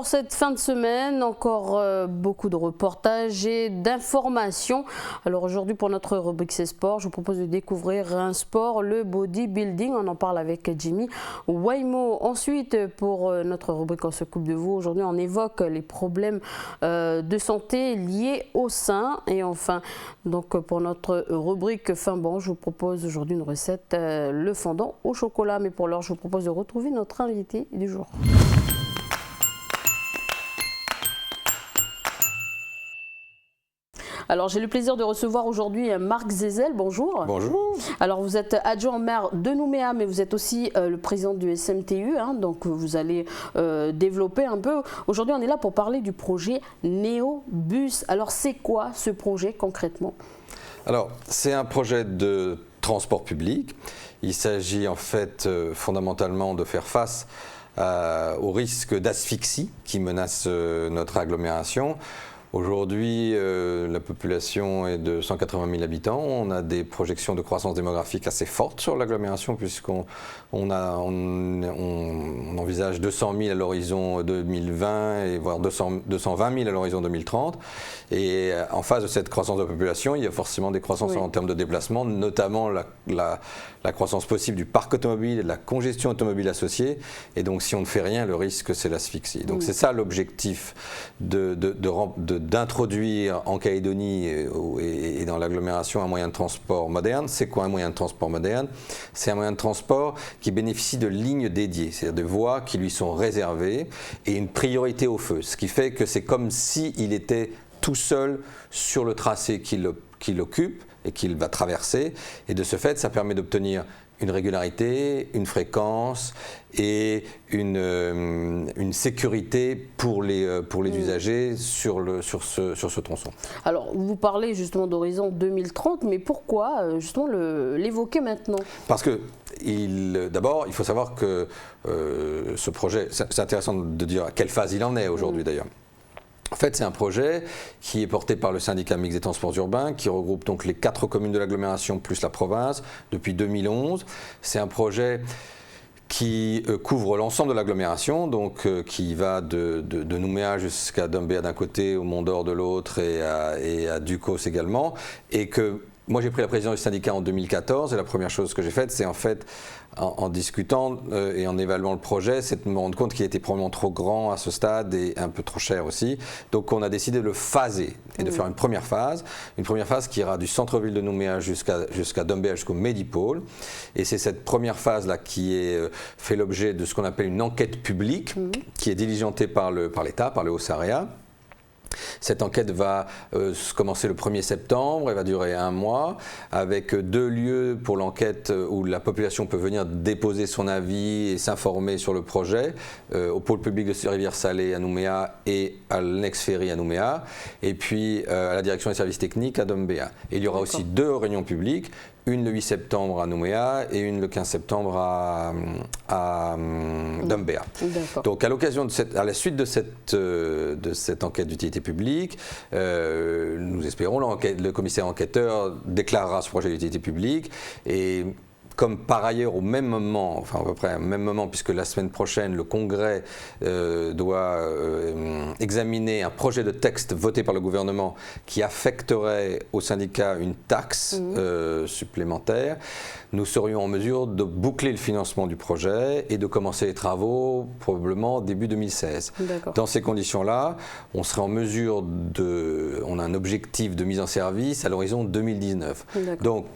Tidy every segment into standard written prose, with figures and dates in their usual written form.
cette fin de semaine, encore beaucoup de reportages et d'informations. Alors aujourd'hui pour notre rubrique C'est Sport, je vous propose de découvrir un sport, le bodybuilding. On en parle avec Jimmy Waimo. Ensuite pour notre rubrique On se coupe de vous, aujourd'hui on évoque les problèmes de santé liés au sein. Et enfin donc pour notre rubrique Fin bon, je vous propose aujourd'hui une recette, le fondant au chocolat. Mais pour l'heure je vous propose de retrouver notre invité du jour. Alors j'ai le plaisir de recevoir aujourd'hui Marc Zezel, bonjour. Bonjour. Alors vous êtes adjoint au maire de Nouméa, mais vous êtes aussi le président du SMTU, hein, donc vous allez développer un peu. Aujourd'hui on est là pour parler du projet Néobus. Alors c'est quoi ce projet concrètement? Alors c'est un projet de transport public. Il s'agit en fait fondamentalement de faire face au risque d'asphyxie qui menace notre agglomération. Aujourd'hui, la population est de 180 000 habitants. On a des projections de croissance démographique assez fortes sur l'agglomération puisqu'on envisage 200 000 à l'horizon 2020 et voire 220 000 à l'horizon 2030. Et en face de cette croissance de la population, il y a forcément des croissances en termes de déplacement, notamment la croissance possible du parc automobile et de la congestion automobile associée. Et donc si on ne fait rien, le risque c'est l'asphyxie. Donc c'est ça l'objectif d'introduire en Calédonie et dans l'agglomération un moyen de transport moderne. C'est quoi un moyen de transport moderne? C'est un moyen de transport qui bénéficie de lignes dédiées, c'est-à-dire de voies qui lui sont réservées et une priorité au feu. Ce qui fait que c'est comme s'il était tout seul sur le tracé qu'il occupe et qu'il va traverser. Et de ce fait, ça permet d'obtenir une régularité, une fréquence et une sécurité pour les usagers sur ce tronçon. Alors vous parlez justement d'horizon 2030, mais pourquoi justement l'évoquer maintenant? Parce que d'abord, il faut savoir que ce projet, c'est intéressant de dire à quelle phase il en est aujourd'hui d'ailleurs. En fait, c'est un projet qui est porté par le syndicat mixte des transports urbains, qui regroupe donc les 4 communes de l'agglomération plus la province depuis 2011. C'est un projet qui couvre l'ensemble de l'agglomération, donc qui va de Nouméa jusqu'à Dombéa d'un côté, au Mont-d'Or de l'autre et à Ducos également. Et que moi j'ai pris la présidence du syndicat en 2014 et la première chose que j'ai faite, c'est en fait en discutant et en évaluant le projet, c'est de me rendre compte qu'il était probablement trop grand à ce stade et un peu trop cher aussi. Donc on a décidé de le phaser et de faire une première phase qui ira du centre-ville de Nouméa jusqu'à Dombéa, jusqu'au Medipôle. Et c'est cette première phase-là qui fait l'objet de ce qu'on appelle une enquête publique qui est diligentée par l'État, par le Haut-Sarea. Cette enquête va commencer le 1er septembre, elle va durer 1 mois, avec 2 lieux pour l'enquête où la population peut venir déposer son avis et s'informer sur le projet, au pôle public de Rivière-Salée à Nouméa et à l'Annexe-Ferry à Nouméa, et puis à la direction des services techniques à Dombéa. Et il y aura aussi 2 réunions publiques, une le 8 septembre à Nouméa et une le 15 septembre à Dombéa. Donc à la suite de cette enquête d'utilité publique, nous espérons le commissaire enquêteur déclarera ce projet d'utilité publique et comme par ailleurs au même moment, enfin à peu près au même moment, puisque la semaine prochaine le Congrès doit examiner un projet de texte voté par le gouvernement qui affecterait au syndicat une taxe supplémentaire, nous serions en mesure de boucler le financement du projet et de commencer les travaux probablement début 2016. Dans ces conditions-là, on serait en mesure on a un objectif de mise en service à l'horizon 2019. Donc,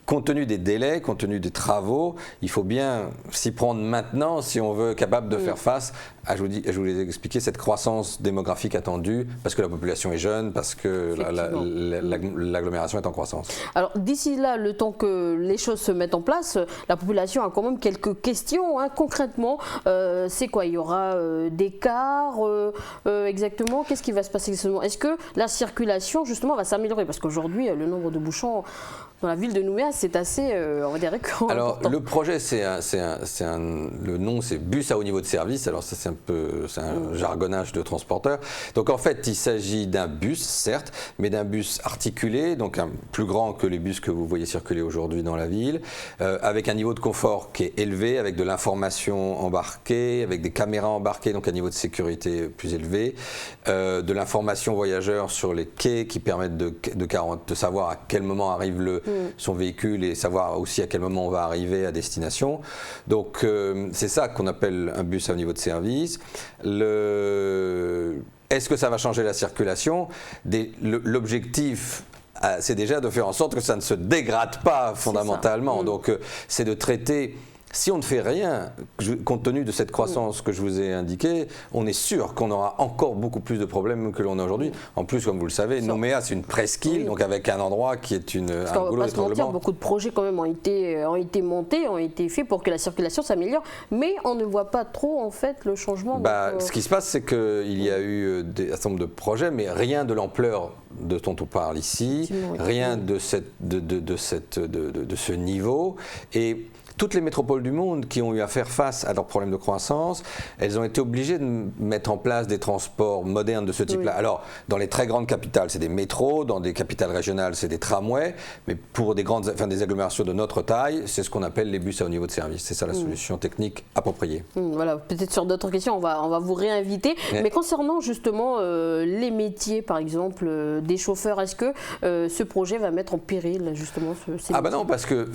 compte tenu des délais, compte tenu des travaux, il faut bien s'y prendre maintenant si on veut être capable de faire face à, je vous l'ai expliqué, cette croissance démographique attendue, parce que la population est jeune, parce que l'agglomération est en croissance. Alors d'ici là, le temps que les choses se mettent en place, la population a quand même quelques questions. Hein. Concrètement, c'est quoi? Il y aura des cars exactement? Qu'est-ce qui va se passer exactement? Est-ce que la circulation justement va s'améliorer? Parce qu'aujourd'hui, le nombre de bouchons dans la ville de Nouméa, c'est assez, on va dire, récurrent. Alors, important. le projet, le nom, c'est bus à haut niveau de service. Alors, ça, c'est un jargonnage de transporteur. Donc, en fait, il s'agit d'un bus, certes, mais d'un bus articulé, donc plus grand que les bus que vous voyez circuler aujourd'hui dans la ville, avec un niveau de confort qui est élevé, avec de l'information embarquée, avec des caméras embarquées, donc un niveau de sécurité plus élevé, de l'information voyageur sur les quais qui permettent de savoir à quel moment arrive son véhicule et savoir aussi à quel moment on va arriver à destination. Donc c'est ça qu'on appelle un bus à haut niveau de service. Est-ce que ça va changer la circulation? L'objectif, c'est déjà de faire en sorte que ça ne se dégrade pas fondamentalement. Donc c'est de traiter. Si on ne fait rien, compte tenu de cette croissance que je vous ai indiquée, on est sûr qu'on aura encore beaucoup plus de problèmes que l'on a aujourd'hui. En plus, comme vous le savez, Nouméa, c'est une presqu'île, donc avec un endroit qui est un goulot d'étranglement. Beaucoup de projets quand même ont été montés, ont été faits pour que la circulation s'améliore, mais on ne voit pas trop en fait le changement. Ce qui se passe, c'est qu'il y a eu un certain nombre de projets, mais rien de l'ampleur dont on parle ici, rien de ce niveau. Et toutes les métropoles du monde qui ont eu à faire face à leurs problèmes de croissance, elles ont été obligées de mettre en place des transports modernes de ce type-là. Alors, dans les très grandes capitales, c'est des métros, dans des capitales régionales, c'est des tramways, mais pour des agglomérations de notre taille, c'est ce qu'on appelle les bus à haut niveau de service. C'est ça la solution technique appropriée. Voilà, peut-être sur d'autres questions, on va vous réinviter. Mais concernant justement les métiers, par exemple, des chauffeurs, est-ce que ce projet va mettre en péril justement ces métiers ? Non, parce que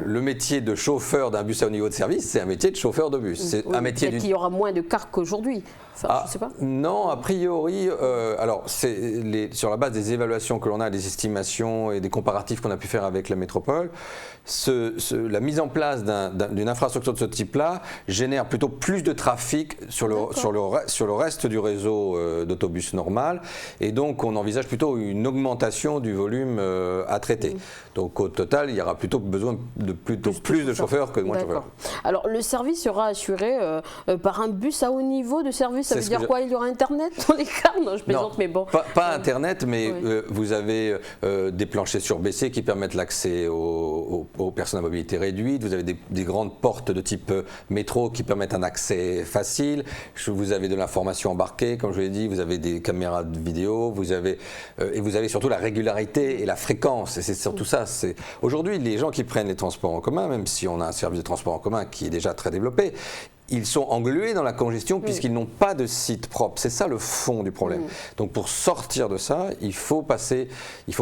le métier de chauffeur d'un bus à haut niveau de service, c'est un métier de chauffeur de bus. C'est un métier qu'il y aura moins de cars qu'aujourd'hui. Enfin, je sais pas. Non, a priori, alors sur la base des évaluations que l'on a, des estimations et des comparatifs qu'on a pu faire avec la métropole, la mise en place d'une infrastructure de ce type-là génère plutôt plus de trafic sur le reste du réseau d'autobus normal, et donc on envisage plutôt une augmentation du volume à traiter. Donc au total, il y aura plutôt besoin de plus de chauffeurs que de moins de chauffeurs. Alors le service sera assuré par un bus à haut niveau de service. Ça veut dire quoi? Il y aura Internet dans les cars? Non, je plaisante, mais bon. Pas Internet, mais vous avez des planchers surbaissés qui permettent l'accès aux personnes à mobilité réduite. Vous avez des grandes portes de type métro qui permettent un accès facile. Vous avez de l'information embarquée, comme je l'ai dit. Vous avez des caméras de vidéo. Et vous avez surtout la régularité et la fréquence. Et c'est surtout ça. Aujourd'hui, les gens qui prennent les transports en commun, même si on a un service de transport en commun qui est déjà très développé, ils sont englués dans la congestion puisqu'ils n'ont pas de site propre. C'est ça le fond du problème. Donc pour sortir de ça, il faut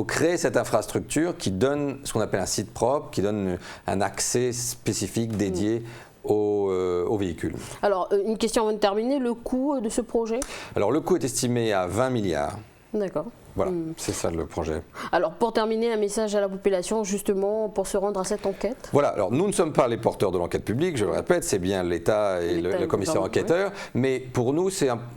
créer cette infrastructure qui donne ce qu'on appelle un site propre, qui donne un accès spécifique dédié aux véhicules. Alors une question avant de terminer, le coût de ce projet? Alors le coût est estimé à 20 milliards. D'accord. Voilà, c'est ça le projet. Alors pour terminer, un message à la population justement pour se rendre à cette enquête? Voilà, alors nous ne sommes pas les porteurs de l'enquête publique, je le répète, c'est bien l'État et le commissaire enquêteur, mais pour nous,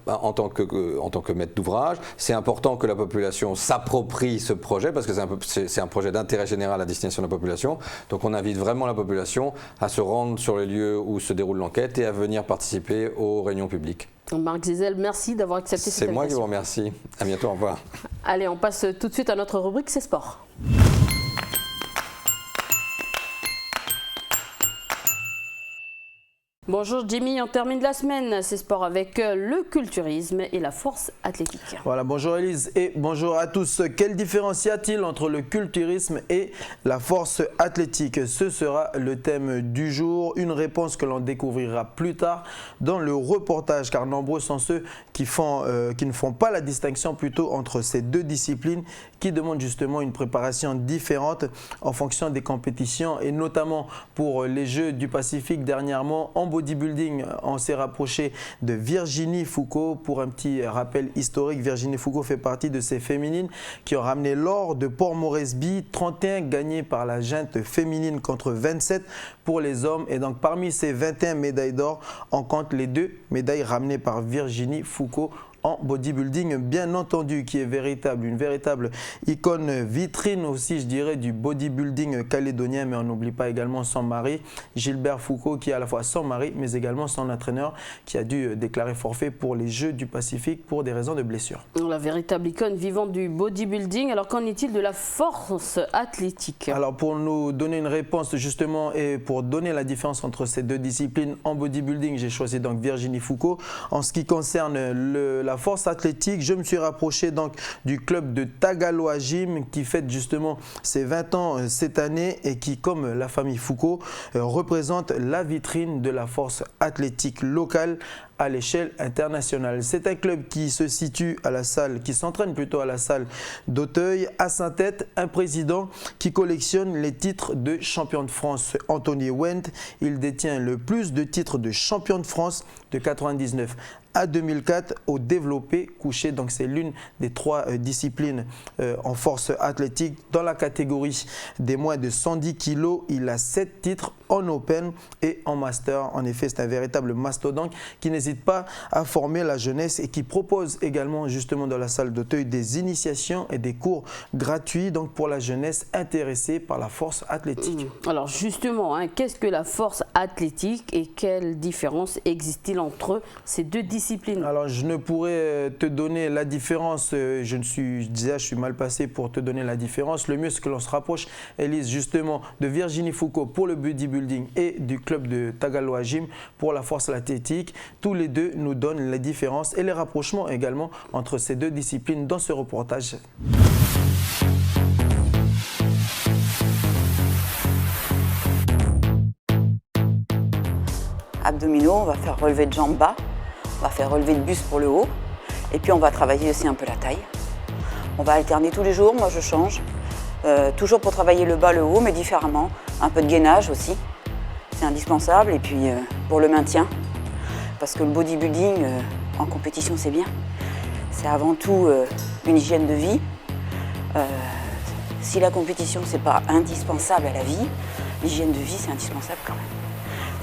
en tant que maître d'ouvrage, c'est important que la population s'approprie ce projet parce que c'est un projet d'intérêt général à destination de la population. Donc on invite vraiment la population à se rendre sur les lieux où se déroule l'enquête et à venir participer aux réunions publiques. Marc Zizel, merci d'avoir accepté cette invitation. C'est moi qui vous remercie. À bientôt, au revoir. Allez, on passe tout de suite à notre rubrique C'est Sport. Bonjour Jimmy, on termine la semaine, c'est sport avec le culturisme et la force athlétique. Voilà, bonjour Elise et bonjour à tous. Quelle différence y a-t-il entre le culturisme et la force athlétique? Ce sera le thème du jour, une réponse que l'on découvrira plus tard dans le reportage, car nombreux sont ceux qui ne font pas la distinction plutôt entre ces deux disciplines qui demandent justement une préparation différente en fonction des compétitions, et notamment pour les Jeux du Pacifique dernièrement en bodybuilding, on s'est rapproché de Virginie Foucault. Pour un petit rappel historique, Virginie Foucault fait partie de ces féminines qui ont ramené l'or de Port Moresby, 31 gagnés par la junte féminine contre 27 pour les hommes. Et donc parmi ces 21 médailles d'or, on compte les 2 médailles ramenées par Virginie Foucault en bodybuilding, bien entendu, qui est une véritable icône vitrine aussi, je dirais, du bodybuilding calédonien. Mais on n'oublie pas également son mari, Gilbert Foucault, qui est à la fois son mari, mais également son entraîneur, qui a dû déclarer forfait pour les Jeux du Pacifique pour des raisons de blessure. La véritable icône vivante du bodybuilding. Alors qu'en est-il de la force athlétique? Alors pour nous donner une réponse justement et pour donner la différence entre ces deux disciplines en bodybuilding, j'ai choisi donc Virginie Foucault. En ce qui concerne la force athlétique, je me suis rapproché donc du club de Tagaloa Gym qui fête justement ses 20 ans cette année et qui, comme la famille Foucault, représente la vitrine de la force athlétique locale à l'échelle internationale. C'est un club qui se situe à la salle, qui s'entraîne plutôt à la salle d'Auteuil. À sa tête, un président qui collectionne les titres de champion de France, Anthony Wendt. Il détient le plus de titres de champion de France de 99 à 2004 au développé couché. Donc c'est l'une des 3 disciplines en force athlétique. Dans la catégorie des moins de 110 kg, il a 7 titres en Open et en Master. En effet, c'est un véritable mastodonte qui n'hésite pas à former la jeunesse et qui propose également justement dans la salle d'Auteuil des initiations et des cours gratuits donc pour la jeunesse intéressée par la force athlétique. Alors justement, qu'est-ce que la force athlétique et quelle différence existe-t-il entre ces deux disciplines? Alors je ne pourrais te donner la différence, je suis mal passé pour te donner la différence. Le mieux c'est que l'on se rapproche, Élise, justement de Virginie Foucault pour le bodybuilding et du club de Tagaloa Gym pour la force athlétique. Tous les deux nous donnent les différences et les rapprochements également entre ces deux disciplines dans ce reportage. Abdominaux, on va faire relever de jambes bas, on va faire relever de buste pour le haut et puis on va travailler aussi un peu la taille. On va alterner tous les jours, moi je change, toujours pour travailler le bas, le haut, mais différemment. Un peu de gainage aussi, c'est indispensable, et puis pour le maintien, parce que le bodybuilding en compétition c'est bien, c'est avant tout une hygiène de vie. Si la compétition c'est pas indispensable à la vie, l'hygiène de vie c'est indispensable quand même.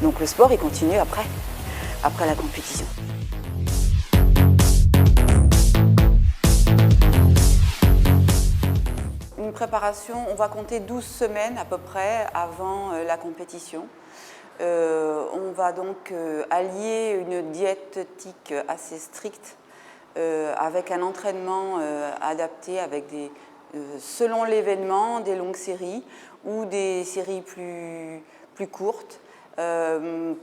Donc le sport il continue après la compétition. Une préparation, on va compter 12 semaines à peu près avant la compétition. On va donc allier une diététique assez stricte avec un entraînement adapté avec selon l'événement, des longues séries ou des séries plus courtes.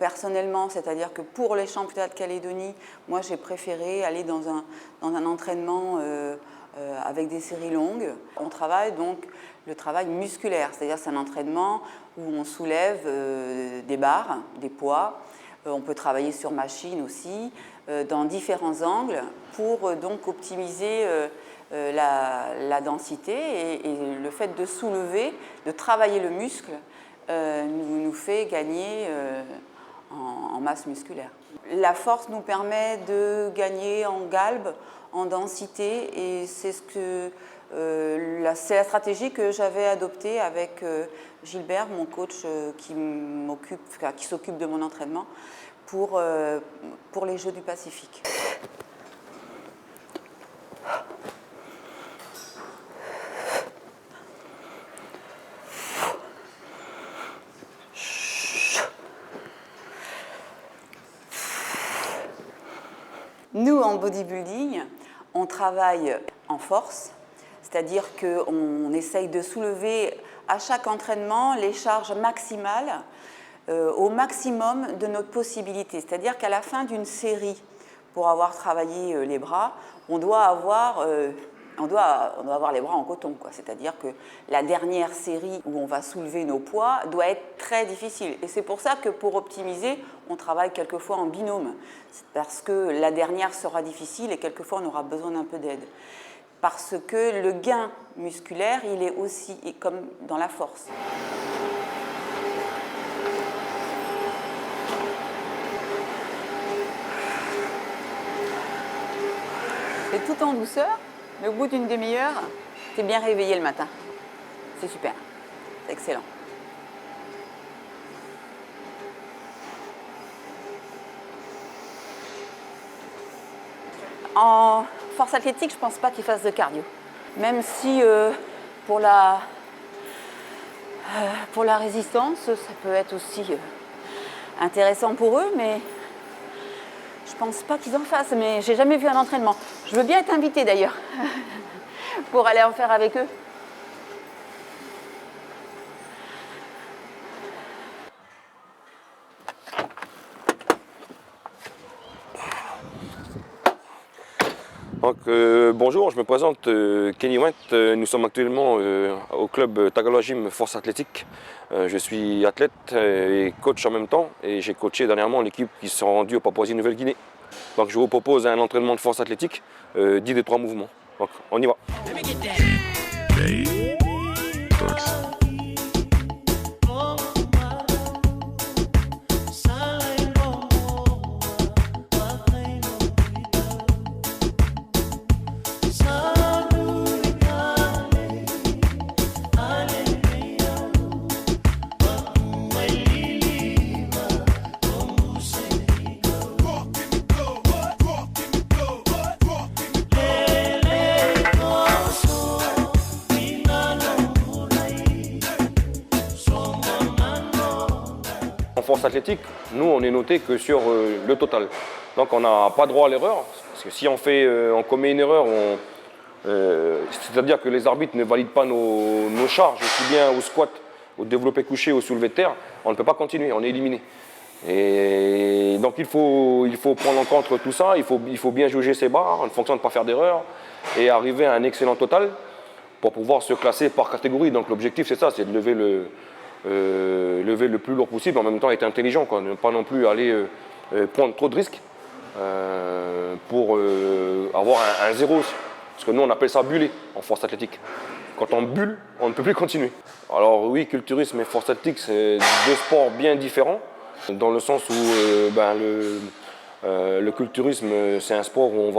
Personnellement, c'est-à-dire que pour les championnats de Calédonie, moi j'ai préféré aller dans un entraînement avec des séries longues. On travaille donc le travail musculaire, c'est-à-dire c'est un entraînement où on soulève des barres, des poids. On peut travailler sur machine aussi, dans différents angles pour donc optimiser la densité et le fait de soulever, de travailler le muscle nous fait gagner en masse musculaire. La force nous permet de gagner en galbe, en densité, et c'est la stratégie que j'avais adoptée avec Gilbert, mon coach qui s'occupe de mon entraînement pour les Jeux du Pacifique. Nous, en bodybuilding, on travaille en force, c'est-à-dire qu'on essaye de soulever à chaque entraînement les charges maximales au maximum de notre possibilité. C'est-à-dire qu'à la fin d'une série, pour avoir travaillé les bras, on doit avoir les bras en coton, quoi. C'est-à-dire que la dernière série où on va soulever nos poids doit être très difficile. Et c'est pour ça que pour optimiser, on travaille quelquefois en binôme. Parce que la dernière sera difficile et quelquefois on aura besoin d'un peu d'aide. Parce que le gain musculaire, il est aussi comme dans la force. C'est tout en douceur. Mais au bout d'une demi-heure, tu es bien réveillé le matin. C'est super, c'est excellent. En force athlétique, je ne pense pas qu'ils fassent de cardio. Même si pour la résistance, ça peut être aussi intéressant pour eux, mais je ne pense pas qu'ils en fassent. Mais j'ai jamais vu un entraînement. Je veux bien être invitée d'ailleurs pour aller en faire avec eux. Donc, bonjour, je me présente Kenny Went. Nous sommes actuellement au club Tagaloa Gym Force Athlétique. Je suis athlète et coach en même temps et j'ai coaché dernièrement l'équipe qui se sont rendus au Papouasie-Nouvelle-Guinée. Donc je vous propose un entraînement de force athlétique, 10 des 3 mouvements. Donc on y va. En force athlétique, nous on est noté que sur le total. Donc on n'a pas droit à l'erreur, parce que si on commet une erreur, c'est-à-dire que les arbitres ne valident pas nos charges, aussi bien au squat, au développé couché, au soulevé de terre, on ne peut pas continuer, on est éliminé. Et donc il faut prendre en compte tout ça, il faut bien jauger ses barres en fonction de ne pas faire d'erreur et arriver à un excellent total pour pouvoir se classer par catégorie. Donc l'objectif c'est ça, c'est de lever le plus lourd possible, en même temps être intelligent, quoi, ne pas non plus aller prendre trop de risques pour avoir un zéro aussi. Parce que nous on appelle ça buller en force athlétique. Quand on bulle, on ne peut plus continuer. Alors oui, culturisme et force athlétique, c'est deux sports bien différents, dans le sens où le culturisme, c'est un sport où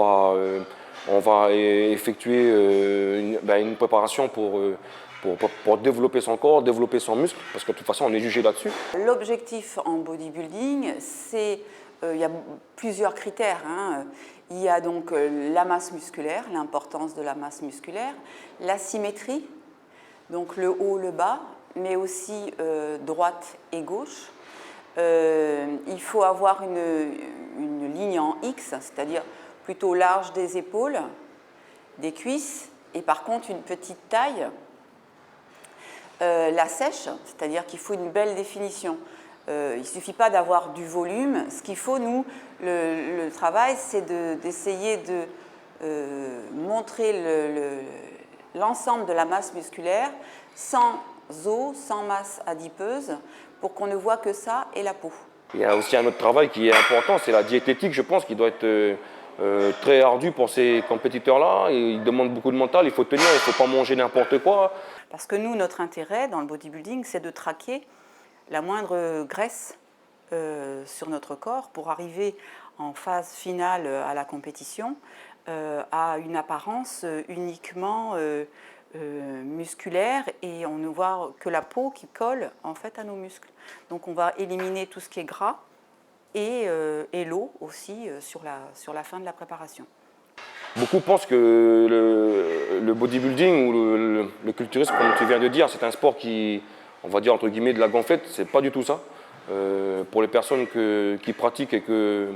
on va effectuer une préparation pour développer son corps, développer son muscle, parce que de toute façon on est jugé là-dessus. L'objectif en bodybuilding, il y a plusieurs critères, hein. Il y a donc la masse musculaire, l'importance de la masse musculaire, la symétrie, donc le haut, le bas, mais aussi droite et gauche. Il faut avoir une ligne en X, c'est-à-dire plutôt large des épaules, des cuisses, et par contre une petite taille. La sèche, c'est-à-dire qu'il faut une belle définition. Il ne suffit pas d'avoir du volume. Ce qu'il faut, nous, le travail, c'est d'essayer de montrer l'ensemble de la masse musculaire sans os, sans masse adipeuse, pour qu'on ne voit que ça et la peau. Il y a aussi un autre travail qui est important, c'est la diététique, je pense, qui doit être très ardu pour ces compétiteurs-là. Il demande beaucoup de mental, il faut tenir, il ne faut pas manger n'importe quoi. Parce que nous, notre intérêt dans le bodybuilding, c'est de traquer la moindre graisse sur notre corps pour arriver en phase finale à la compétition à une apparence uniquement musculaire et on ne voit que la peau qui colle en fait à nos muscles. Donc on va éliminer tout ce qui est gras et l'eau aussi sur la fin de la préparation. Beaucoup pensent que le bodybuilding ou le culturisme, comme tu viens de dire, c'est un sport qui, on va dire entre guillemets, de la gonflette. C'est pas du tout ça. Pour les personnes qui pratiquent et que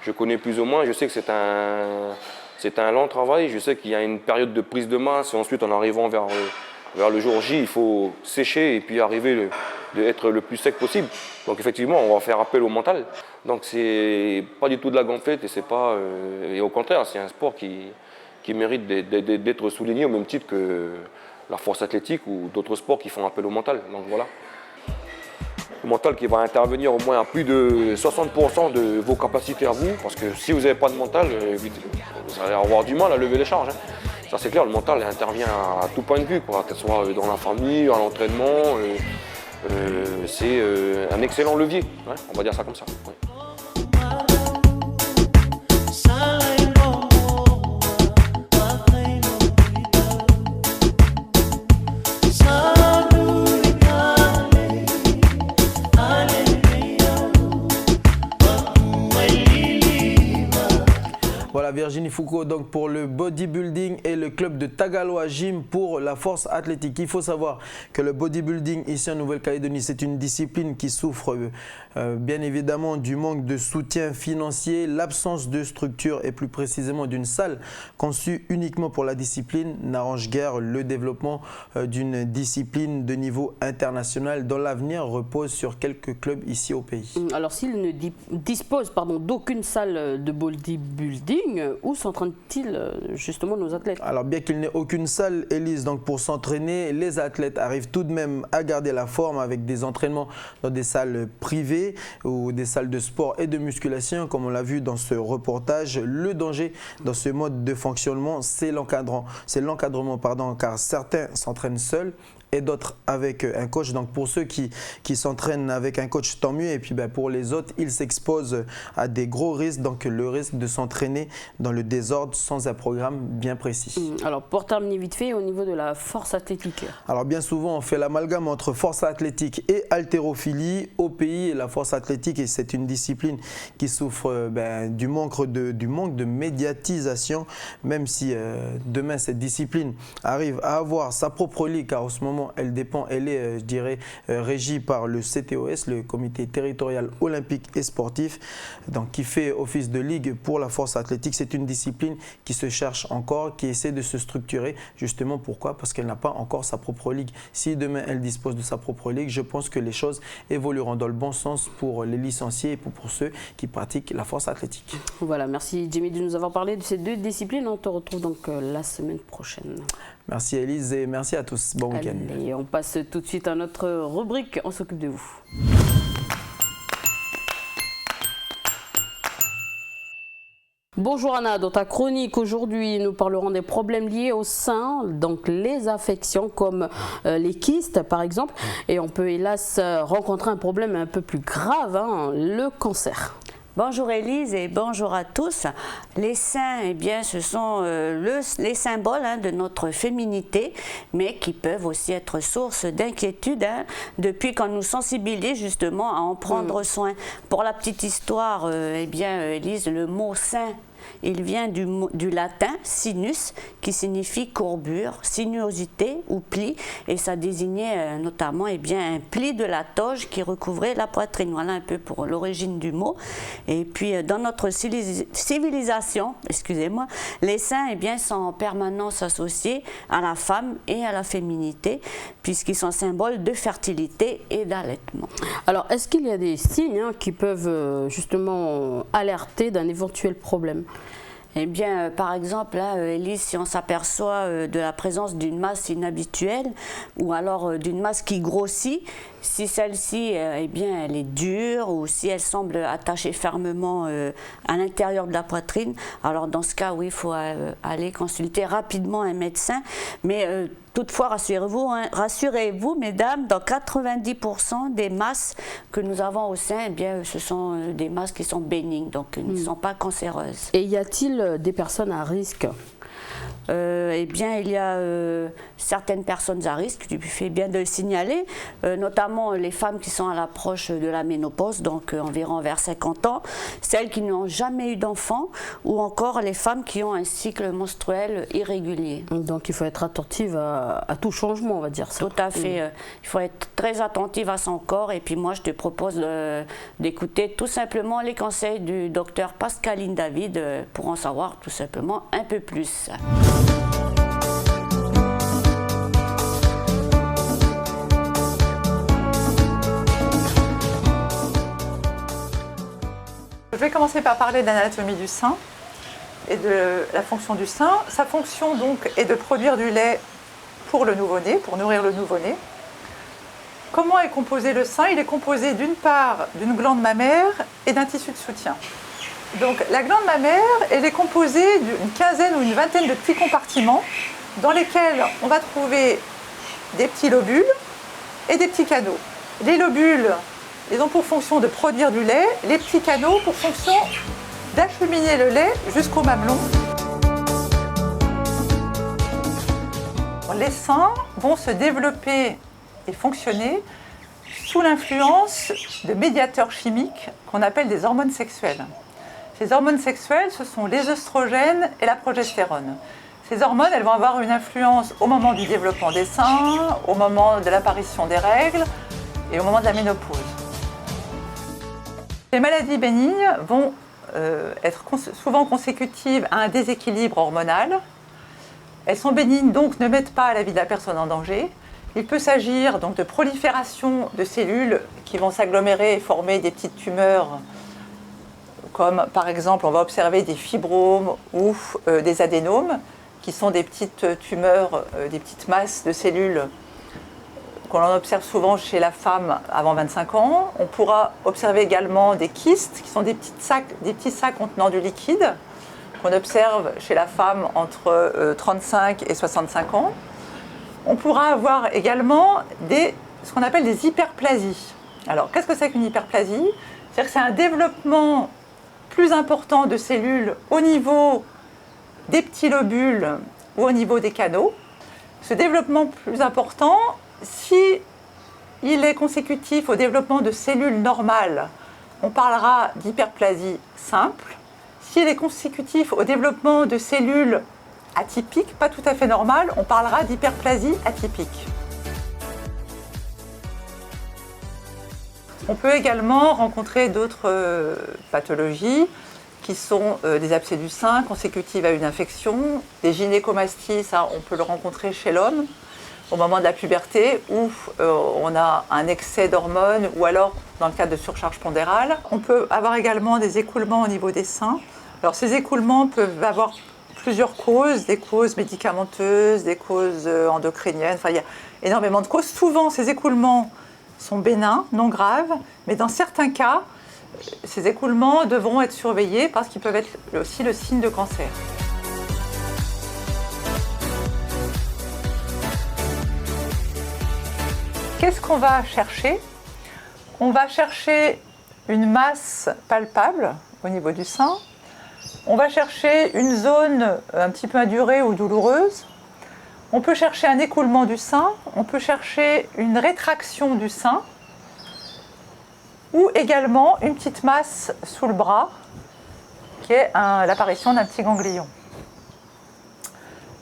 je connais plus ou moins, je sais que c'est un long travail. Je sais qu'il y a une période de prise de masse et ensuite en arrivant vers le jour J, il faut sécher et puis arriver d'être le plus sec possible. Donc effectivement, on va faire appel au mental. Donc c'est pas du tout de la gonflette et c'est pas et au contraire, c'est un sport qui mérite d'être souligné au même titre que la force athlétique ou d'autres sports qui font appel au mental. Donc voilà. Le mental qui va intervenir au moins à plus de 60% de vos capacités à vous, parce que si vous n'avez pas de mental, vous allez avoir du mal à lever les charges. Hein. Ça c'est clair, le mental intervient à tout point de vue, quoi, que ce soit dans la famille, à l'entraînement. C'est un excellent levier, hein, on va dire ça comme ça. Ouais. Voilà, Voilà, Virginie Foucault donc pour le bodybuilding et le club de Tagaloa Gym pour la force athlétique. Il faut savoir que le bodybuilding ici en Nouvelle-Calédonie, c'est une discipline qui souffre bien évidemment du manque de soutien financier, l'absence de structure et plus précisément d'une salle conçue uniquement pour la discipline n'arrange guère le développement d'une discipline de niveau international dont l'avenir repose sur quelques clubs ici au pays. Alors s'il ne dispose d'aucune salle de bodybuilding, où s'entraînent-ils justement nos athlètes? Alors bien qu'il n'ait aucune salle, Élise, donc pour s'entraîner, les athlètes arrivent tout de même à garder la forme avec des entraînements dans des salles privées ou des salles de sport et de musculation, comme on l'a vu dans ce reportage. Le danger dans ce mode de fonctionnement, c'est l'encadrement, car certains s'entraînent seuls et d'autres avec un coach. Donc pour ceux qui s'entraînent avec un coach, tant mieux. Et puis pour les autres, ils s'exposent à des gros risques. Donc le risque de s'entraîner dans le désordre sans un programme bien précis. Alors pour terminer vite fait, au niveau de la force athlétique. Alors bien souvent, on fait l'amalgame entre force athlétique et haltérophilie. Au pays, la force athlétique, c'est une discipline qui souffre du manque de médiatisation. Même si demain cette discipline arrive à avoir sa propre ligue, car en ce moment, elle est, je dirais, régie par le CTOS, le Comité territorial olympique et sportif, donc qui fait office de ligue pour la force athlétique. C'est une discipline qui se cherche encore, qui essaie de se structurer. Justement, pourquoi? Parce qu'elle n'a pas encore sa propre ligue. Si demain elle dispose de sa propre ligue, je pense que les choses évolueront dans le bon sens pour les licenciés et pour ceux qui pratiquent la force athlétique. Voilà, merci Jimmy de nous avoir parlé de ces deux disciplines. On te retrouve donc la semaine prochaine. Merci Élise et merci à tous. Bon week-end. Et on passe tout de suite à notre rubrique. On s'occupe de vous. Bonjour Anna, dans ta chronique aujourd'hui, nous parlerons des problèmes liés au sein, donc les affections comme les kystes par exemple. Et on peut hélas rencontrer un problème un peu plus grave, le cancer. Bonjour Élise et bonjour à tous. Les seins, eh bien, ce sont les symboles de notre féminité, mais qui peuvent aussi être source d'inquiétude depuis qu'on nous sensibilise justement à en prendre soin. Pour la petite histoire, eh bien, Élise, le mot sein, il vient du latin sinus, qui signifie courbure, sinuosité ou pli, et ça désignait notamment un pli de la toge qui recouvrait la poitrine. Voilà un peu pour l'origine du mot. Et puis dans notre civilisation, excusez-moi, les seins sont en permanence associés à la femme et à la féminité, puisqu'ils sont symboles de fertilité et d'allaitement. Alors, est-ce qu'il y a des signes qui peuvent justement alerter d'un éventuel problème? Eh bien, par exemple, Élise, si on s'aperçoit de la présence d'une masse inhabituelle ou alors d'une masse qui grossit, si celle-ci, elle est dure ou si elle semble attachée fermement à l'intérieur de la poitrine, alors dans ce cas, oui, il faut aller consulter rapidement un médecin. Mais toutefois, rassurez-vous, mesdames, dans 90% des masses que nous avons au sein, ce sont des masses qui sont bénignes, donc ne sont pas cancéreuses. Et y a-t-il des personnes à risque? Il y a certaines personnes à risque, tu fais bien de le signaler, notamment les femmes qui sont à l'approche de la ménopause, donc environ vers 50 ans, celles qui n'ont jamais eu d'enfants, ou encore les femmes qui ont un cycle menstruel irrégulier. Donc il faut être attentive à tout changement, on va dire ça. Tout à fait, il faut être très attentive à son corps, et puis moi je te propose d'écouter tout simplement les conseils du docteur Pascaline David pour en savoir tout simplement un peu plus. Je vais commencer par parler de l'anatomie du sein et de la fonction du sein. Sa fonction donc est de produire du lait pour le nouveau-né, pour nourrir le nouveau-né. Comment est composé le sein? Il est composé d'une part d'une glande mammaire et d'un tissu de soutien. Donc la glande mammaire, elle est composée d'une quinzaine ou une vingtaine de petits compartiments dans lesquels on va trouver des petits lobules et des petits canaux. Les lobules, ils ont pour fonction de produire du lait, les petits canaux pour fonction d'acheminer le lait jusqu'au mamelon. Les seins vont se développer et fonctionner sous l'influence de médiateurs chimiques qu'on appelle des hormones sexuelles. Ces hormones sexuelles, ce sont les œstrogènes et la progestérone. Ces hormones, elles vont avoir une influence au moment du développement des seins, au moment de l'apparition des règles et au moment de la ménopause. Les maladies bénignes vont être souvent consécutives à un déséquilibre hormonal. Elles sont bénignes, donc ne mettent pas la vie de la personne en danger. Il peut s'agir donc de prolifération de cellules qui vont s'agglomérer et former des petites tumeurs, comme par exemple on va observer des fibromes ou des adénomes, qui sont des petites tumeurs, des petites masses de cellules qu'on observe souvent chez la femme avant 25 ans. On pourra observer également des kystes, qui sont des petits sacs contenant du liquide, qu'on observe chez la femme entre 35 et 65 ans. On pourra avoir également ce qu'on appelle des hyperplasies. Alors, qu'est-ce que c'est qu'une hyperplasie? C'est-à-dire que c'est un développement plus important de cellules au niveau des petits lobules ou au niveau des canaux. Ce développement plus important, si il est consécutif au développement de cellules normales, on parlera d'hyperplasie simple. S'il est consécutif au développement de cellules atypiques, pas tout à fait normales, on parlera d'hyperplasie atypique. On peut également rencontrer d'autres pathologies qui sont des abcès du sein consécutives à une infection, des gynécomasties, ça on peut le rencontrer chez l'homme au moment de la puberté où on a un excès d'hormones ou alors dans le cas de surcharge pondérale. On peut avoir également des écoulements au niveau des seins. Alors ces écoulements peuvent avoir plusieurs causes, des causes médicamenteuses, des causes endocriniennes, enfin il y a énormément de causes. Souvent ces écoulements sont bénins, non graves, mais dans certains cas, ces écoulements devront être surveillés parce qu'ils peuvent être aussi le signe de cancer. Qu'est-ce qu'on va chercher? On va chercher une masse palpable au niveau du sein. On va chercher une zone un petit peu indurée ou douloureuse. On peut chercher un écoulement du sein. On peut chercher une rétraction du sein. Ou également une petite masse sous le bras, qui est l'apparition d'un petit ganglion.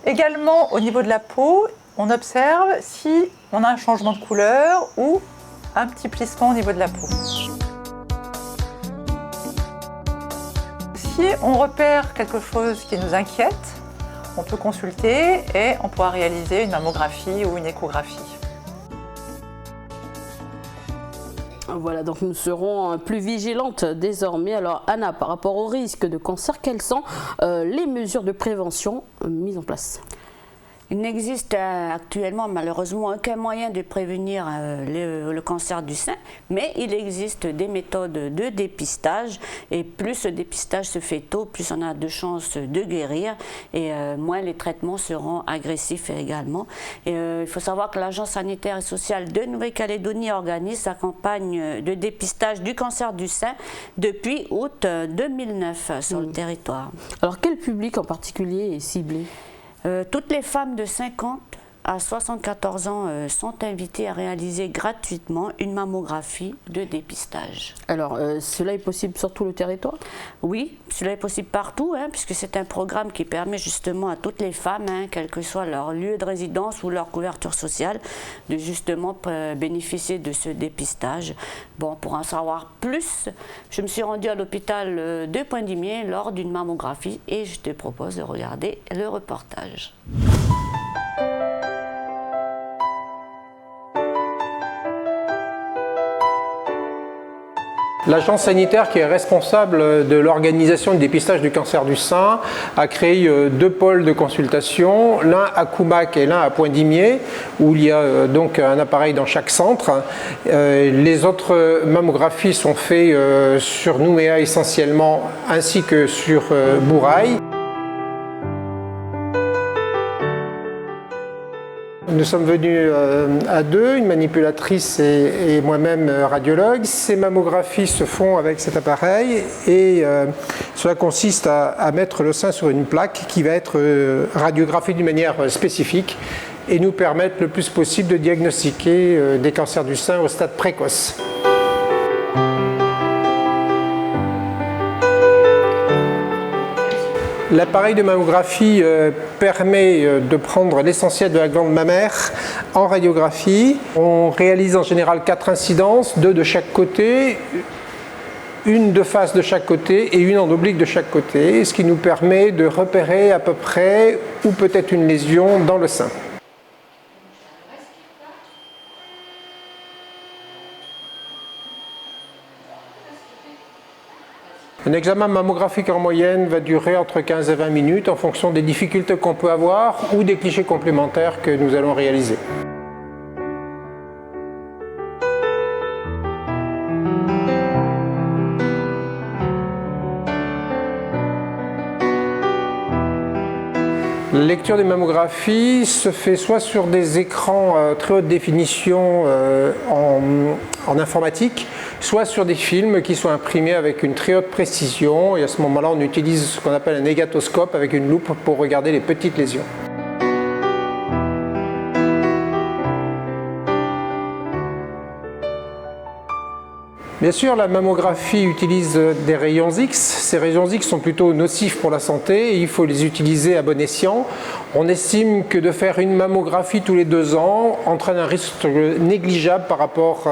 Également, au niveau de la peau, on observe si on a un changement de couleur ou un petit plissement au niveau de la peau. Si on repère quelque chose qui nous inquiète, on peut consulter et on pourra réaliser une mammographie ou une échographie. Voilà, donc nous serons plus vigilantes désormais. Alors Anna, par rapport au risque de cancer, quelles sont les mesures de prévention mises en place? Il n'existe actuellement malheureusement aucun moyen de prévenir le cancer du sein, mais il existe des méthodes de dépistage et plus ce dépistage se fait tôt, plus on a de chances de guérir et moins les traitements seront agressifs également. Et, il faut savoir que l'Agence sanitaire et sociale de Nouvelle-Calédonie organise sa campagne de dépistage du cancer du sein depuis août 2009 sur le territoire. Alors quel public en particulier est ciblé? Toutes les femmes de 50 à 74 ans sont invitées à réaliser gratuitement une mammographie de dépistage. Alors, cela est possible sur tout le territoire? Oui, cela est possible partout, puisque c'est un programme qui permet justement à toutes les femmes, quel que soit leur lieu de résidence ou leur couverture sociale, de justement bénéficier de ce dépistage. Bon, pour en savoir plus, je me suis rendue à l'hôpital de Pointe-Dimier lors d'une mammographie et je te propose de regarder le reportage. L'agence sanitaire qui est responsable de l'organisation du dépistage du cancer du sein a créé 2 pôles de consultation, l'un à Coumac et l'un à Pointe-Dimier, où il y a donc un appareil dans chaque centre. Les autres mammographies sont faites sur Nouméa essentiellement, ainsi que sur Bourail. Nous sommes venus à 2, une manipulatrice et moi-même radiologue. Ces mammographies se font avec cet appareil et cela consiste à mettre le sein sur une plaque qui va être radiographiée d'une manière spécifique et nous permettre le plus possible de diagnostiquer des cancers du sein au stade précoce. L'appareil de mammographie permet de prendre l'essentiel de la glande mammaire en radiographie. On réalise en général 4 incidences, 2 de chaque côté, une de face de chaque côté et une en oblique de chaque côté, ce qui nous permet de repérer à peu près où peut être une lésion dans le sein. Un examen mammographique en moyenne va durer entre 15 et 20 minutes en fonction des difficultés qu'on peut avoir ou des clichés complémentaires que nous allons réaliser. La lecture des mammographies se fait soit sur des écrans très haute définition en informatique, soit sur des films qui sont imprimés avec une très haute précision, et à ce moment-là on utilise ce qu'on appelle un négatoscope avec une loupe pour regarder les petites lésions. Bien sûr, la mammographie utilise des rayons X. Ces rayons X sont plutôt nocifs pour la santé et il faut les utiliser à bon escient. On estime que de faire une mammographie tous les 2 ans entraîne un risque négligeable par rapport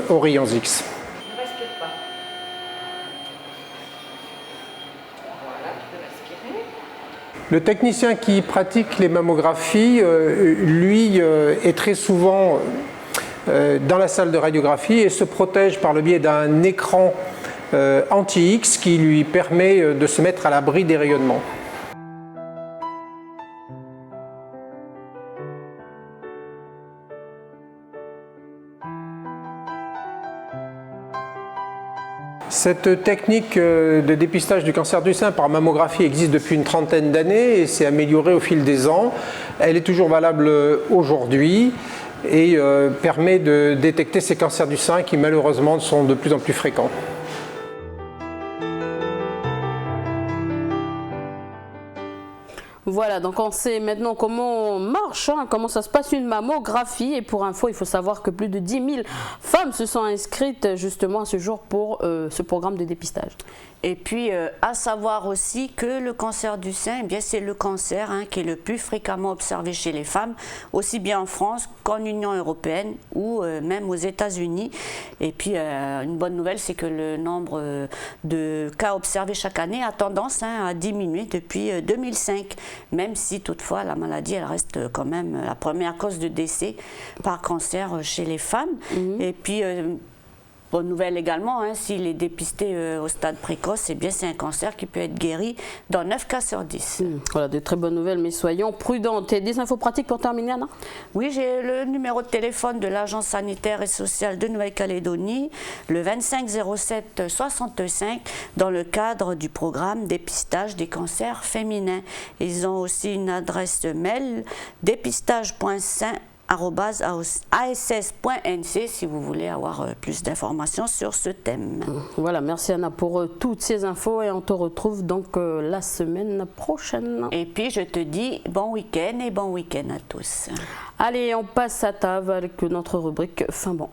aux rayons X. Ne respire pas. Voilà, tu peux respirer. Le technicien qui pratique les mammographies, lui, est très souvent dans la salle de radiographie et se protège par le biais d'un écran anti-X qui lui permet de se mettre à l'abri des rayonnements. Cette technique de dépistage du cancer du sein par mammographie existe depuis une trentaine d'années et s'est améliorée au fil des ans. Elle est toujours valable aujourd'hui et permet de détecter ces cancers du sein qui malheureusement sont de plus en plus fréquents. Voilà, donc on sait maintenant comment marche, comment ça se passe une mammographie. Et pour info, il faut savoir que plus de 10 000 femmes se sont inscrites justement à ce jour pour ce programme de dépistage. Et puis, à savoir aussi que le cancer du sein, eh bien, c'est le cancer qui est le plus fréquemment observé chez les femmes, aussi bien en France qu'en Union européenne ou même aux États-Unis. Et puis, une bonne nouvelle, c'est que le nombre de cas observés chaque année a tendance à diminuer depuis 2005, même si toutefois la maladie, elle reste quand même la première cause de décès par cancer chez les femmes. Et puis, bonne nouvelle également, s'il est dépisté au stade précoce, eh bien c'est un cancer qui peut être guéri dans 9 cas sur 10. Voilà, de très bonnes nouvelles, mais soyons prudents. Et des infos pratiques pour terminer, Anna? Oui, j'ai le numéro de téléphone de l'Agence sanitaire et sociale de Nouvelle-Calédonie, le 25 07 65, dans le cadre du programme dépistage des cancers féminins. Ils ont aussi une adresse mail, dépistage.sain@ass.nc si vous voulez avoir plus d'informations sur ce thème. Voilà, merci Anna pour toutes ces infos et on te retrouve donc la semaine prochaine. Et puis je te dis bon week-end et bon week-end à tous. Allez, on passe à table avec notre rubrique Fin Bon.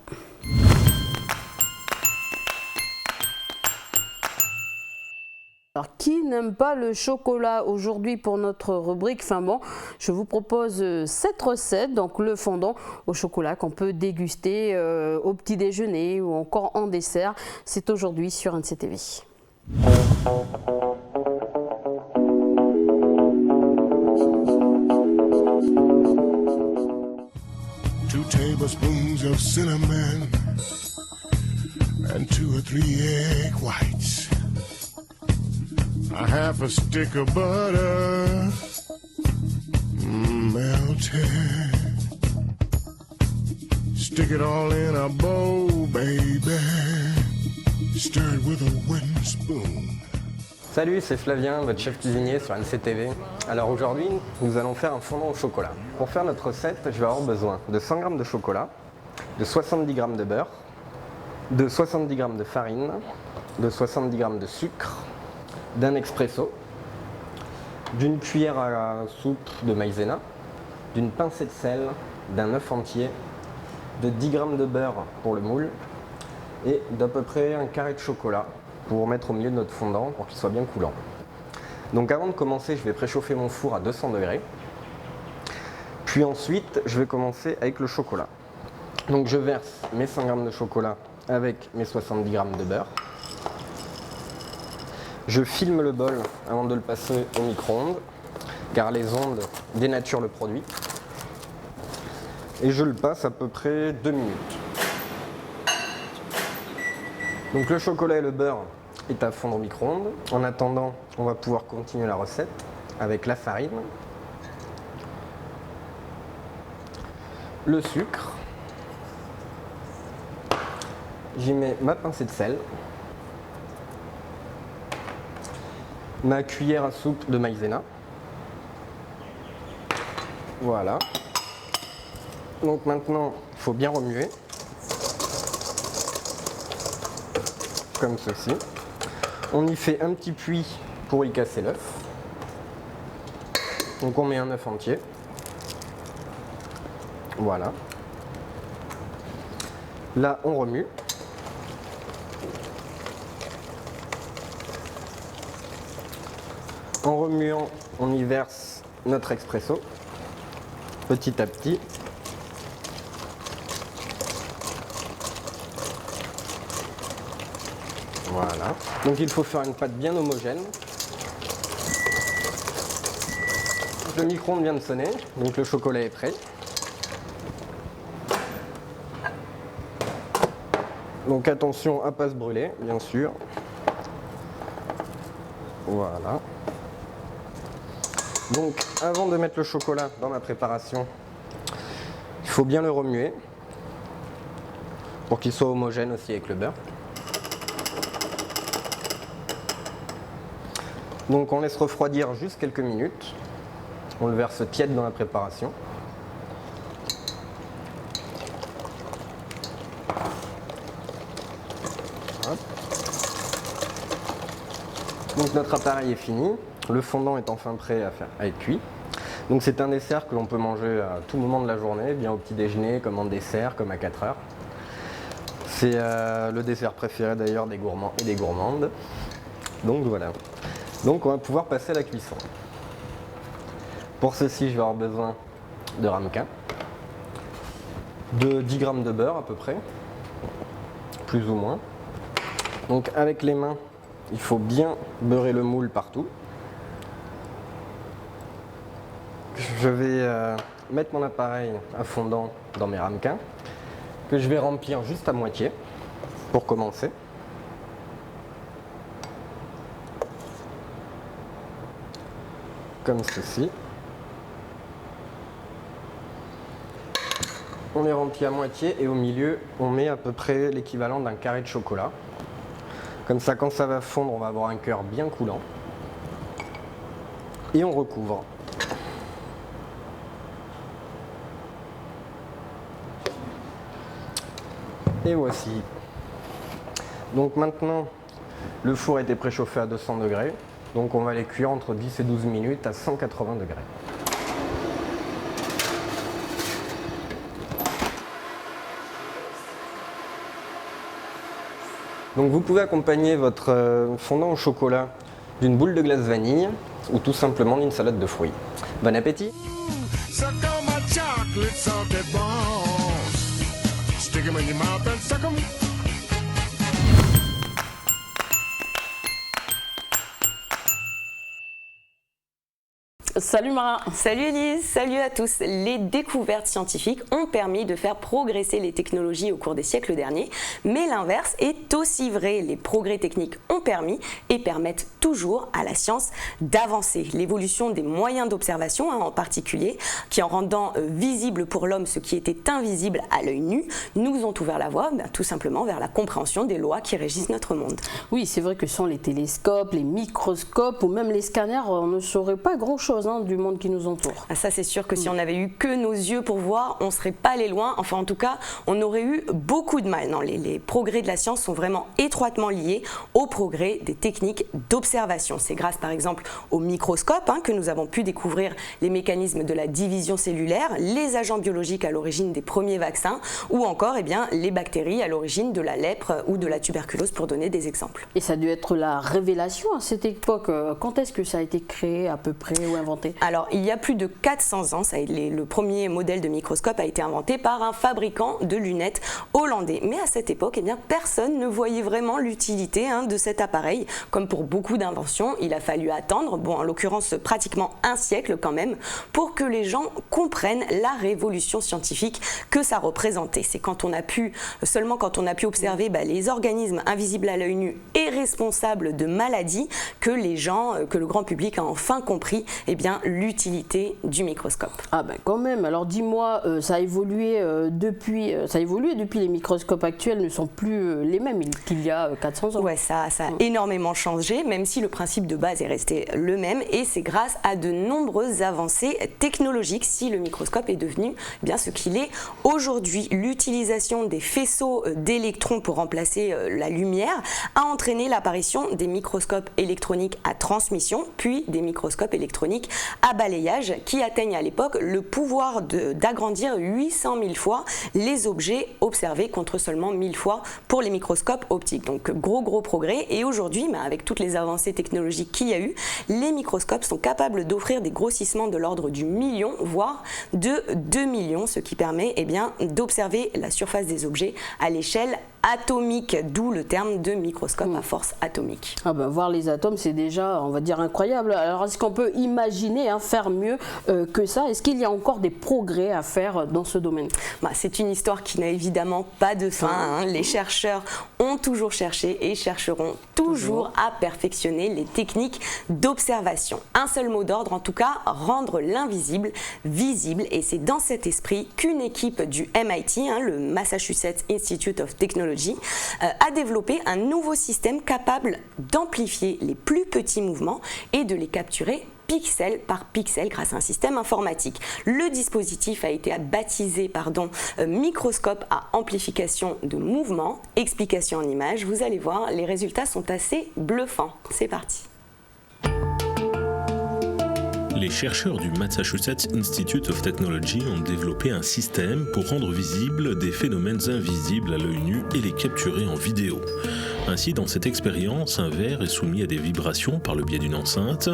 Alors, qui n'aime pas le chocolat? Aujourd'hui, pour notre rubrique Fin Bon, je vous propose 7 recettes, donc le fondant au chocolat qu'on peut déguster au petit déjeuner ou encore en dessert. C'est aujourd'hui sur NCTV. 2 tablespoons of cinnamon and 2 or 3 egg whites. A half a stick of butter melted. Stick it all in a bowl, baby. Stir it with a wooden spoon. Salut, c'est Flavien, votre chef cuisinier sur NCTV. Alors aujourd'hui, nous allons faire un fondant au chocolat. Pour faire notre recette, je vais avoir besoin de 100 g de chocolat, de 70 g de beurre, de 70 g de farine, de 70 g de sucre, d'un expresso, d'une cuillère à soupe de maïzena, d'une pincée de sel, d'un œuf entier, de 10 g de beurre pour le moule et d'à peu près un carré de chocolat pour mettre au milieu de notre fondant pour qu'il soit bien coulant. Donc avant de commencer, je vais préchauffer mon four à 200 degrés. Puis ensuite, je vais commencer avec le chocolat. Donc je verse mes 100 g de chocolat avec mes 70 g de beurre. Je filme le bol avant de le passer au micro-ondes, car les ondes dénaturent le produit. Et je le passe à peu près 2 minutes. Donc le chocolat et le beurre est à fondre au micro-ondes. En attendant, on va pouvoir continuer la recette avec la farine, le sucre, j'y mets ma pincée de sel, ma cuillère à soupe de maïzena. Voilà. Donc maintenant, il faut bien remuer. Comme ceci. On y fait un petit puits pour y casser l'œuf. Donc on met un œuf entier. Voilà. Là, on remue. En remuant, on y verse notre expresso, petit à petit. Voilà. Donc il faut faire une pâte bien homogène. Le micro-ondes vient de sonner, donc le chocolat est prêt. Donc attention à ne pas se brûler, bien sûr. Voilà. Donc avant de mettre le chocolat dans ma préparation, il faut bien le remuer pour qu'il soit homogène aussi avec le beurre. Donc on laisse refroidir juste quelques minutes. On le verse tiède dans la préparation. Hop. Donc notre appareil est fini. Le fondant est enfin prêt à être cuit. Donc c'est un dessert que l'on peut manger à tout moment de la journée, bien au petit déjeuner, comme en dessert, comme à 4 heures. C'est le dessert préféré d'ailleurs des gourmands et des gourmandes. Donc voilà. Donc on va pouvoir passer à la cuisson. Pour ceci, je vais avoir besoin de ramequin, de 10 g de beurre à peu près, plus ou moins. Donc avec les mains, il faut bien beurrer le moule partout. Je vais mettre mon appareil à fondant dans mes ramequins, que je vais remplir juste à moitié pour commencer. Comme ceci. On les remplit à moitié et au milieu, on met à peu près l'équivalent d'un carré de chocolat. Comme ça, quand ça va fondre, on va avoir un cœur bien coulant. Et on recouvre. Et voici. Donc maintenant, le four a été préchauffé à 200 degrés. Donc on va les cuire entre 10 et 12 minutes à 180 degrés. Donc vous pouvez accompagner votre fondant au chocolat d'une boule de glace vanille ou tout simplement d'une salade de fruits. Bon appétit! Salut Mara. Salut Elise, salut à tous. Les découvertes scientifiques ont permis de faire progresser les technologies au cours des siècles derniers, mais l'inverse est aussi vrai. Les progrès techniques ont permis et permettent toujours à la science d'avancer. L'évolution des moyens d'observation en particulier, qui en rendant visible pour l'homme ce qui était invisible à l'œil nu, nous ont ouvert la voie tout simplement vers la compréhension des lois qui régissent notre monde. Oui, c'est vrai que sans les télescopes, les microscopes ou même les scanners, on ne saurait pas grand-chose voisins, du monde qui nous entoure. Ah, ça c'est sûr que si on avait eu que nos yeux pour voir, on ne serait pas allé loin. Enfin en tout cas, on aurait eu beaucoup de mal. Non, les progrès de la science sont vraiment étroitement liés au progrès des techniques d'observation. C'est grâce par exemple au microscope que nous avons pu découvrir les mécanismes de la division cellulaire, les agents biologiques à l'origine des premiers vaccins ou encore les bactéries à l'origine de la lèpre ou de la tuberculose pour donner des exemples. Et ça a dû être la révélation à cette époque. Quand est-ce que ça a été créé à peu près ou inventé? Alors il y a plus de 400 ans, le premier modèle de microscope a été inventé par un fabricant de lunettes hollandais. Mais à cette époque, personne ne voyait vraiment l'utilité de cet appareil. Comme pour beaucoup d'inventions, il a fallu attendre, en l'occurrence pratiquement un siècle quand même, pour que les gens comprennent la révolution scientifique que ça représentait. C'est seulement quand on a pu observer les organismes invisibles à l'œil nu et responsables de maladies que le grand public a enfin compris l'utilité du microscope. Ah ben quand même, alors dis-moi, ça a évolué depuis les microscopes actuels ne sont plus les mêmes qu'il y a 400 ans. Ouais, ça a énormément changé, même si le principe de base est resté le même, et c'est grâce à de nombreuses avancées technologiques si le microscope est devenu ce qu'il est aujourd'hui. L'utilisation des faisceaux d'électrons pour remplacer la lumière a entraîné l'apparition des microscopes électroniques à transmission, puis des microscopes électroniques à balayage qui atteignent à l'époque le pouvoir d'agrandir 800 000 fois les objets observés contre seulement 1000 fois pour les microscopes optiques. Donc gros progrès, et aujourd'hui, avec toutes les avancées technologiques qu'il y a eu, les microscopes sont capables d'offrir des grossissements de l'ordre du million, voire de 2 millions, ce qui permet d'observer la surface des objets à l'échelle atomique, d'où le terme de microscope à force atomique. Ah ben, voir les atomes, c'est déjà, on va dire, incroyable. Alors, est-ce qu'on peut imaginer faire mieux que ça? Est-ce qu'il y a encore des progrès à faire dans ce domaine? C'est une histoire qui n'a évidemment pas de fin. Les chercheurs ont toujours cherché et chercheront toujours à perfectionner les techniques d'observation. Un seul mot d'ordre, en tout cas, rendre l'invisible visible. Et c'est dans cet esprit qu'une équipe du MIT, le Massachusetts Institute of Technology, a développé un nouveau système capable d'amplifier les plus petits mouvements et de les capturer pixel par pixel grâce à un système informatique. Le dispositif a été baptisé microscope à amplification de mouvement. Explication en images, vous allez voir, les résultats sont assez bluffants. C'est parti. Les chercheurs du Massachusetts Institute of Technology ont développé un système pour rendre visibles des phénomènes invisibles à l'œil nu et les capturer en vidéo. Ainsi, dans cette expérience, un verre est soumis à des vibrations par le biais d'une enceinte.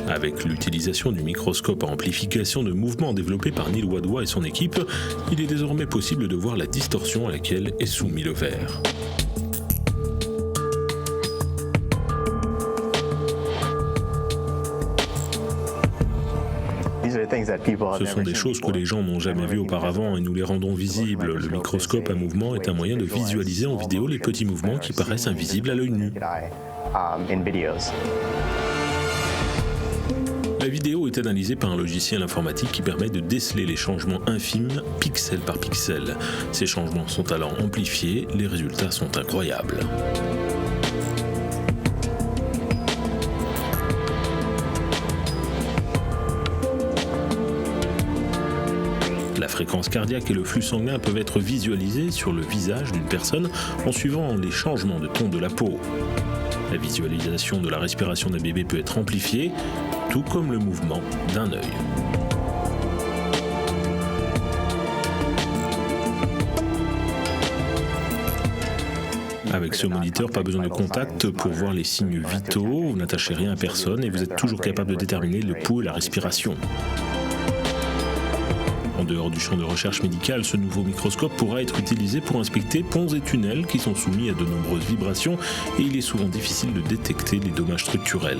Avec l'utilisation du microscope à amplification de mouvements développé par Neil Wadhwa et son équipe, il est désormais possible de voir la distorsion à laquelle est soumis le verre. Ce sont des choses que les gens n'ont jamais vues auparavant et nous les rendons visibles. Le microscope à mouvement est un moyen de visualiser en vidéo les petits mouvements qui paraissent invisibles à l'œil nu. La vidéo est analysée par un logiciel informatique qui permet de déceler les changements infimes, pixel par pixel. Ces changements sont alors amplifiés, les résultats sont incroyables. La fréquence cardiaque et le flux sanguin peuvent être visualisés sur le visage d'une personne en suivant les changements de ton de la peau. La visualisation de la respiration d'un bébé peut être amplifiée, tout comme le mouvement d'un œil. Avec ce moniteur, pas besoin de contact pour voir les signes vitaux, vous n'attachez rien à personne et vous êtes toujours capable de déterminer le pouls et la respiration. En dehors du champ de recherche médicale, ce nouveau microscope pourra être utilisé pour inspecter ponts et tunnels qui sont soumis à de nombreuses vibrations et il est souvent difficile de détecter les dommages structurels.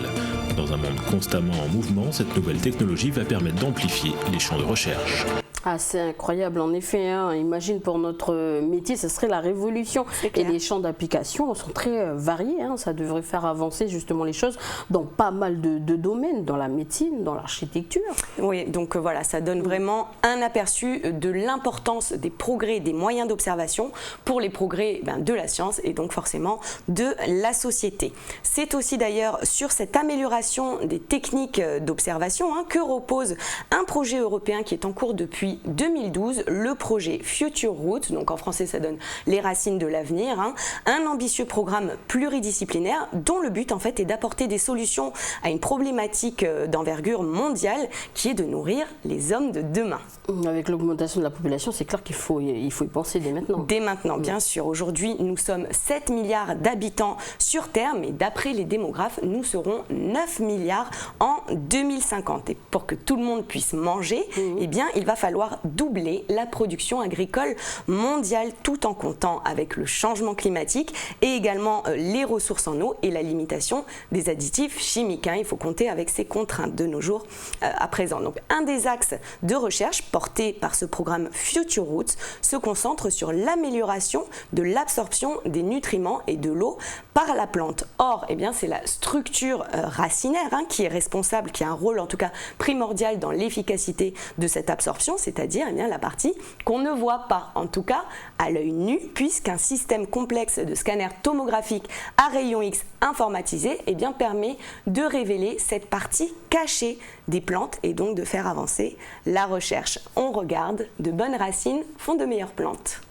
Dans un monde constamment en mouvement, cette nouvelle technologie va permettre d'amplifier les champs de recherche. Ah, c'est incroyable en effet, hein. Imagine pour notre métier, ce serait la révolution. Et les champs d'application sont très variés, hein. Ça devrait faire avancer justement les choses dans pas mal de domaines, dans la médecine, dans l'architecture. Oui, donc voilà, ça donne vraiment un aperçu de l'importance des progrès, des moyens d'observation pour les progrès de la science et donc forcément de la société. C'est aussi d'ailleurs sur cette amélioration des techniques d'observation que repose un projet européen qui est en cours depuis 2012, le projet Future Roots, donc en français ça donne les racines de l'avenir, un ambitieux programme pluridisciplinaire dont le but en fait est d'apporter des solutions à une problématique d'envergure mondiale qui est de nourrir les hommes de demain. Avec l'augmentation de la population, c'est clair qu'il faut y penser dès maintenant. Dès maintenant, bien sûr. Aujourd'hui, nous sommes 7 milliards d'habitants sur Terre, mais d'après les démographes, nous serons 9 milliards en 2050. Et pour que tout le monde puisse manger, eh bien, il va falloir doubler la production agricole mondiale tout en comptant avec le changement climatique et également les ressources en eau et la limitation des additifs chimiques. Il faut compter avec ces contraintes de nos jours à présent. Donc, un des axes de recherche porté par ce programme Future Roots se concentre sur l'amélioration de l'absorption des nutriments et de l'eau par la plante. Or, eh bien, c'est la structure racinaire qui est responsable, qui a un rôle en tout cas primordial dans l'efficacité de cette absorption, c'est-à-dire eh bien, la partie qu'on ne voit pas, en tout cas à l'œil nu, puisqu'un système complexe de scanner tomographique à rayons X informatisé eh bien, permet de révéler cette partie cachée des plantes et donc de faire avancer la recherche. On regarde, de bonnes racines font de meilleures plantes.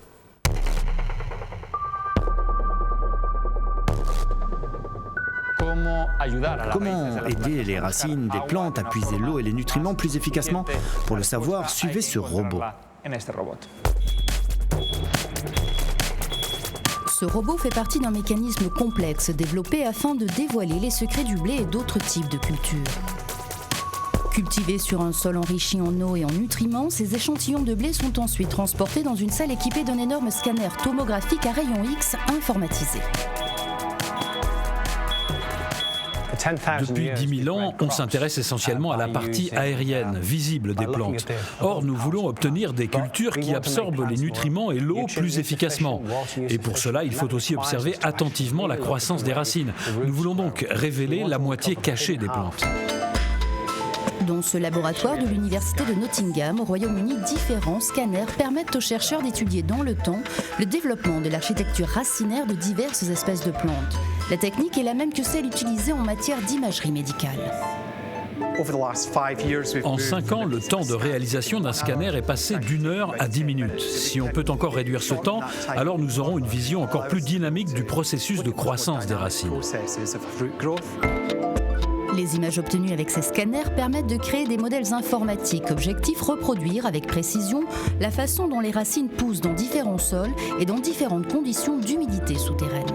Comment aider les racines des plantes à puiser l'eau et les nutriments plus efficacement? Pour le savoir, suivez ce robot. Ce robot fait partie d'un mécanisme complexe développé afin de dévoiler les secrets du blé et d'autres types de cultures. Cultivés sur un sol enrichi en eau et en nutriments, ces échantillons de blé sont ensuite transportés dans une salle équipée d'un énorme scanner tomographique à rayons X informatisé. Depuis 10 000 ans, on s'intéresse essentiellement à la partie aérienne, visible des plantes. Or, nous voulons obtenir des cultures qui absorbent les nutriments et l'eau plus efficacement. Et pour cela, il faut aussi observer attentivement la croissance des racines. Nous voulons donc révéler la moitié cachée des plantes. Dans ce laboratoire de l'Université de Nottingham, au Royaume-Uni, différents scanners permettent aux chercheurs d'étudier dans le temps le développement de l'architecture racinaire de diverses espèces de plantes. La technique est la même que celle utilisée en matière d'imagerie médicale. En 5 ans, le temps de réalisation d'un scanner est passé d'1 heure à 10 minutes. Si on peut encore réduire ce temps, alors nous aurons une vision encore plus dynamique du processus de croissance des racines. Les images obtenues avec ces scanners permettent de créer des modèles informatiques. Objectif, reproduire avec précision la façon dont les racines poussent dans différents sols et dans différentes conditions d'humidité souterraine.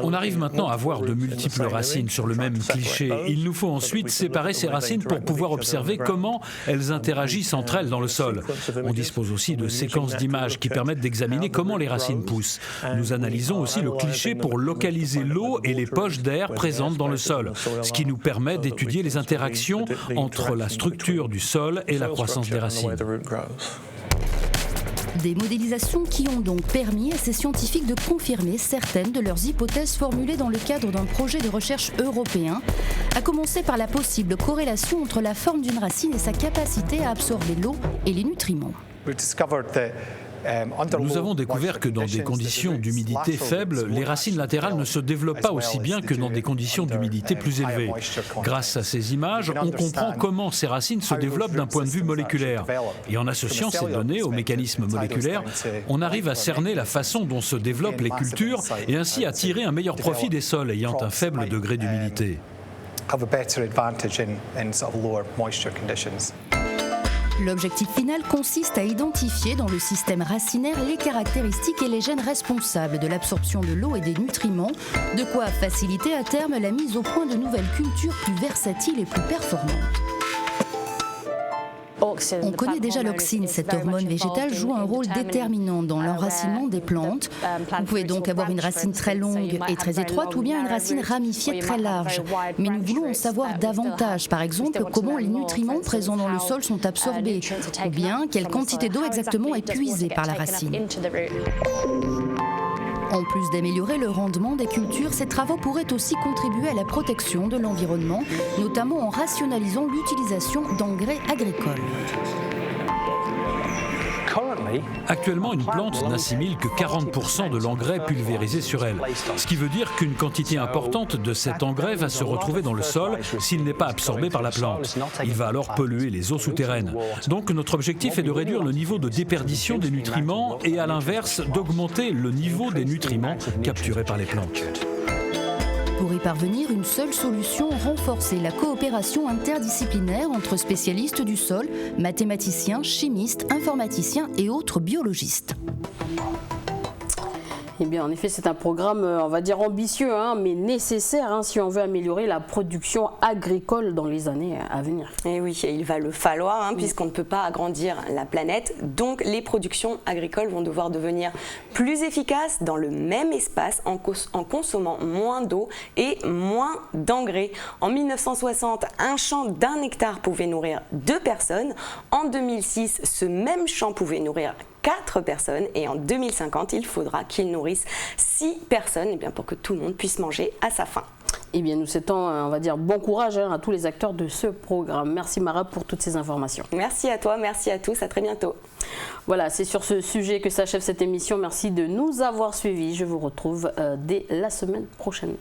On arrive maintenant à voir de multiples racines sur le même cliché. Il nous faut ensuite séparer ces racines pour pouvoir observer comment elles interagissent entre elles dans le sol. On dispose aussi de séquences d'images qui permettent d'examiner comment les racines poussent. Nous analysons aussi le cliché pour localiser l'eau et les poches d'air présentes dans le sol, ce qui nous permet d'étudier les interactions entre la structure du sol et la croissance des racines. Des modélisations qui ont donc permis à ces scientifiques de confirmer certaines de leurs hypothèses formulées dans le cadre d'un projet de recherche européen, à commencer par la possible corrélation entre la forme d'une racine et sa capacité à absorber l'eau et les nutriments. Nous avons découvert que dans des conditions d'humidité faible, les racines latérales ne se développent pas aussi bien que dans des conditions d'humidité plus élevées. Grâce à ces images, on comprend comment ces racines se développent d'un point de vue moléculaire. Et en associant ces données aux mécanismes moléculaires, on arrive à cerner la façon dont se développent les cultures et ainsi à tirer un meilleur profit des sols ayant un faible degré d'humidité. L'objectif final consiste à identifier dans le système racinaire les caractéristiques et les gènes responsables de l'absorption de l'eau et des nutriments, de quoi faciliter à terme la mise au point de nouvelles cultures plus versatiles et plus performantes. On connaît déjà l'auxine, cette hormone végétale joue un rôle déterminant dans l'enracinement des plantes. Vous pouvez donc avoir une racine très longue et très étroite ou bien une racine ramifiée très large. Mais nous voulons en savoir davantage, par exemple comment les nutriments présents dans le sol sont absorbés ou bien quelle quantité d'eau exactement est puisée par la racine. En plus d'améliorer le rendement des cultures, ces travaux pourraient aussi contribuer à la protection de l'environnement, notamment en rationalisant l'utilisation d'engrais agricoles. Actuellement, une plante n'assimile que 40% de l'engrais pulvérisé sur elle, ce qui veut dire qu'une quantité importante de cet engrais va se retrouver dans le sol s'il n'est pas absorbé par la plante. Il va alors polluer les eaux souterraines. Donc notre objectif est de réduire le niveau de déperdition des nutriments et à l'inverse d'augmenter le niveau des nutriments capturés par les plantes. Pour y parvenir, une seule solution, renforcer la coopération interdisciplinaire entre spécialistes du sol, mathématiciens, chimistes, informaticiens et autres biologistes. Eh bien, en effet, c'est un programme, on va dire ambitieux, mais nécessaire si on veut améliorer la production agricole dans les années à venir. Et oui, il va le falloir, puisqu'on ne peut pas agrandir la planète. Donc, les productions agricoles vont devoir devenir plus efficaces dans le même espace en consommant moins d'eau et moins d'engrais. En 1960, un champ d'1 hectare pouvait nourrir 2 personnes. En 2006, ce même champ pouvait nourrir 4 personnes et en 2050, il faudra qu'il nourrisse 6 personnes pour que tout le monde puisse manger à sa faim. Eh bien, nous souhaitons, on va dire, bon courage à tous les acteurs de ce programme. Merci Mara pour toutes ces informations. Merci à toi, merci à tous, à très bientôt. Voilà, c'est sur ce sujet que s'achève cette émission. Merci de nous avoir suivis. Je vous retrouve dès la semaine prochaine.